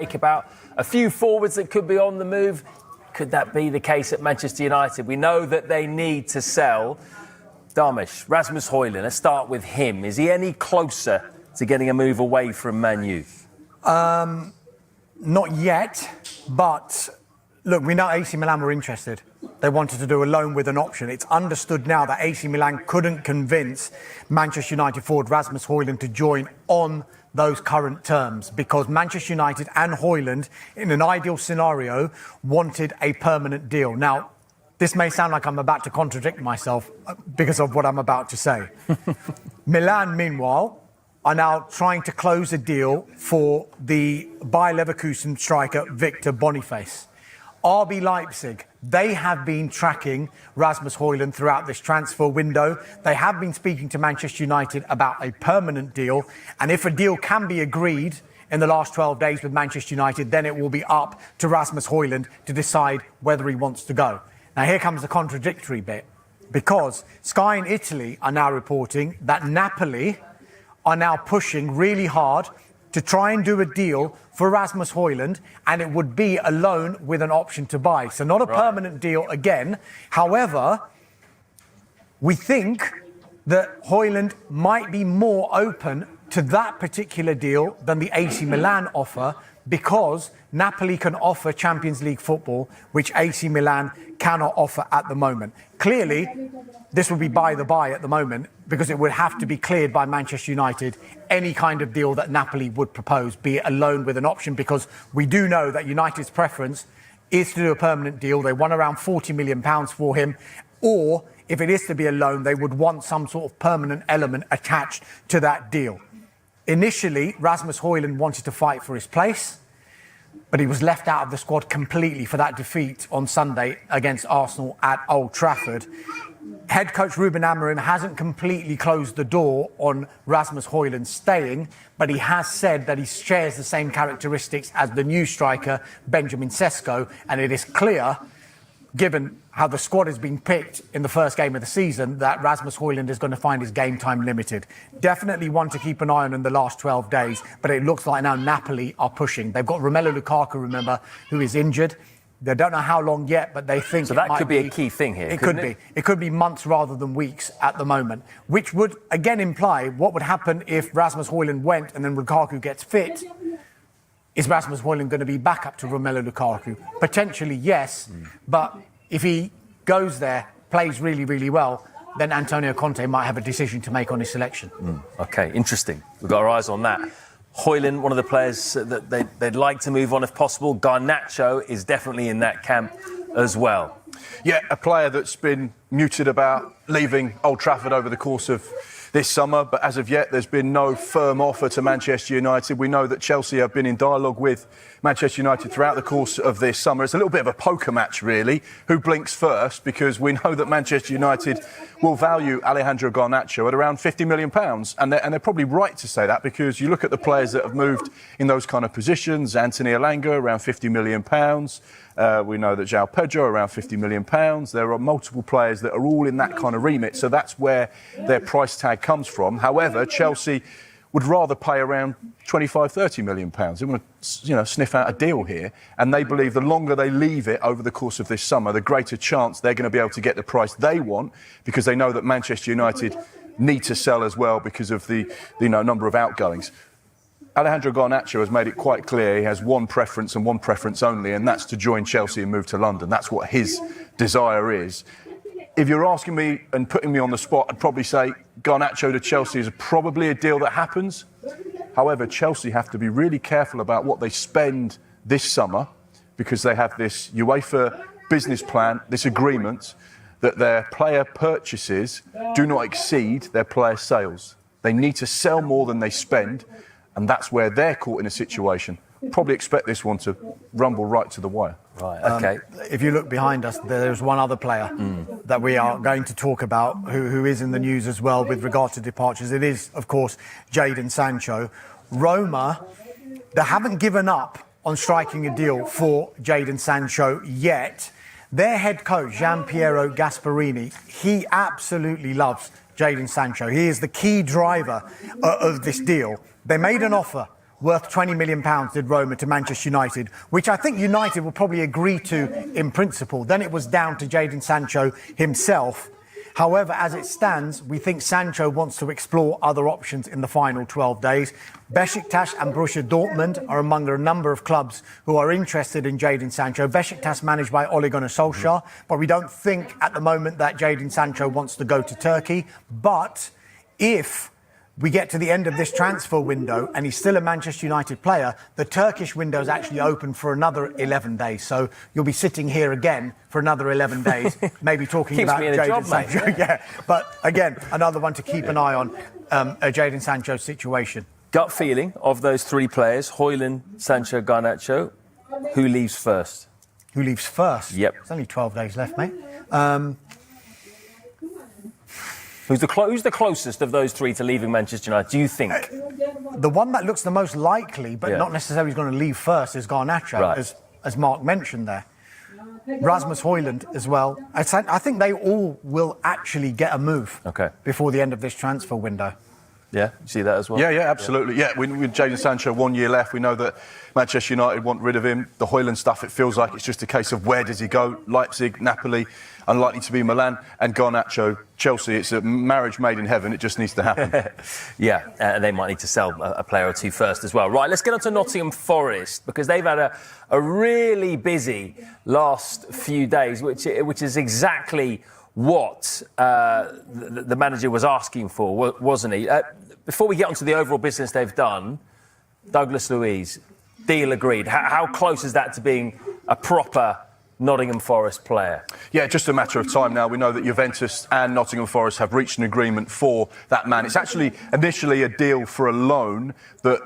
About a few forwards that could be on the move. Could that be the case at Manchester United? We know that they need to sell. Darmish, Rasmus Hojlund, let's start with him. Is he any closer to getting a move away from Man U? Not yet, but look, we know AC Milan were interested. They wanted to do a loan with an option. It's understood now that AC Milan couldn't convince Manchester United forward Rasmus Hojlund to join on those current terms because Manchester United and Højlund, in an ideal scenario, wanted a permanent deal. Now, this may sound like I'm about to contradict myself because of what I'm about to say. Milan, meanwhile, are now trying to close a deal for the Bayer Leverkusen striker Victor Boniface. RB Leipzig, they have been tracking Rasmus Hojlund throughout this transfer window. They have been speaking to Manchester United about a permanent deal. And if a deal can be agreed in the last 12 days with Manchester United, then it will be up to Rasmus Hojlund to decide whether he wants to go. Now, here comes the contradictory bit, because Sky in Italy are now reporting that Napoli are now pushing really hard to try and do a deal for Rasmus Hojlund, and it would be a loan with an option to buy. So not a permanent deal again. However, we think that Højlund might be more open to that particular deal than the AC Milan offer, because Napoli can offer Champions League football, which AC Milan cannot offer at the moment. Clearly, this would be by the by at the moment, because it would have to be cleared by Manchester United, any kind of deal that Napoli would propose, be it a loan with an option, because we do know that United's preference is to do a permanent deal. They want around £40 million for him, or if it is to be a loan, they would want some sort of permanent element attached to that deal. Initially, Rasmus Hojlund wanted to fight for his place, but he was left out of the squad completely for that defeat on Sunday against Arsenal at Old Trafford. Head coach Ruben Amorim hasn't completely closed the door on Rasmus Hojlund staying, but he has said that he shares the same characteristics as the new striker, Benjamin Sesko, and it is clear, given how the squad has been picked in the first game of the season, that Rasmus Hojlund is going to find his game time limited. Definitely one to keep an eye on in the last 12 days, but it looks like now Napoli are pushing. They've got Romelu Lukaku, remember, who is injured. They don't know how long yet, but they think so that could be a key thing here. It could be. It could be months rather than weeks at the moment, which would again imply what would happen if Rasmus Hojlund went and then Lukaku gets fit. Is Rasmus Hojlund going to be back up to Romelu Lukaku? Potentially, yes, but if he goes there, plays really, really well, then Antonio Conte might have a decision to make on his selection. OK, interesting. We've got our eyes on that. Højlund, one of the players that they'd like to move on if possible. Garnacho is definitely in that camp as well. Yeah, a player that's been muted about leaving Old Trafford over the course of this summer, but as of yet there's been no firm offer to Manchester United. We know that Chelsea have been in dialogue with Manchester United throughout the course of this summer. It's a little bit of a poker match, really. Who blinks first? Because we know that Manchester United will value Alejandro Garnacho at around £50 million. And they're probably right to say that, because you look at the players that have moved in those kind of positions. Anthony Elanga, around £50 million. We know that João Pedro, around £50 million. There are multiple players that are all in that kind of remit. So that's where their price tag comes from. However, Chelsea would rather pay around £25-30 million. They want to, sniff out a deal here, and they believe the longer they leave it over the course of this summer, the greater chance they're going to be able to get the price they want, because they know that Manchester United need to sell as well because of the number of outgoings. Alejandro Garnacho has made it quite clear he has one preference and one preference only, and that's to join Chelsea and move to London. That's what his desire is. If you're asking me and putting me on the spot, I'd probably say Garnacho to Chelsea is probably a deal that happens. However, Chelsea have to be really careful about what they spend this summer, because they have this UEFA business plan, this agreement, that their player purchases do not exceed their player sales. They need to sell more than they spend, and that's where they're caught in a situation. Probably expect this one to rumble right to the wire. Right, OK. If you look behind us, there's one other player that we are going to talk about who is in the news as well with regard to departures. It is, of course, Jadon Sancho. Roma, they haven't given up on striking a deal for Jadon Sancho yet. Their head coach, Gianpiero Gasperini, he absolutely loves Jadon Sancho. He is the key driver of this deal. They made an offer worth £20 million did Roma to Manchester United, which I think United will probably agree to in principle. Then it was down to Jadon Sancho himself. However, as it stands, we think Sancho wants to explore other options in the final 12 days. Besiktas and Borussia Dortmund are among a number of clubs who are interested in Jadon Sancho. Besiktas managed by Ole Gunnar Solskjaer, but we don't think at the moment that Jadon Sancho wants to go to Turkey. But if we get to the end of this transfer window and he's still a Manchester United player, the Turkish window is actually open for another 11 days. So you'll be sitting here again for another 11 days, maybe talking about Jadon Sancho. Mate. Yeah, but again, another one to keep an eye on, a Jadon Sancho situation. Gut feeling of those three players, Højlund, Sancho, Garnacho, who leaves first? Who leaves first? Yep. There's only 12 days left, mate. Who's the closest of those three to leaving Manchester United, do you think? The one that looks the most likely, but not necessarily going to leave first, is Garnacho, Right. as Mark mentioned there. Rasmus Hojlund as well. I think they all will actually get a move before the end of this transfer window. Yeah, you see that as well? Yeah, absolutely. Yeah, with Jadon Sancho 1 year left, we know that Manchester United want rid of him. The Højlund stuff, it feels like it's just a case of where does he go? Leipzig, Napoli, unlikely to be Milan, and Garnacho, Chelsea. It's a marriage made in heaven. It just needs to happen. They might need to sell a player or two first as well. Right, let's get on to Nottingham Forest, because they've had a really busy last few days, which is exactly what the manager was asking for, wasn't he? Before we get onto the overall business they've done, Douglas Luiz, deal agreed. How close is that to being a proper Nottingham Forest player? Yeah, just a matter of time now. We know that Juventus and Nottingham Forest have reached an agreement for that man. It's actually initially a deal for a loan that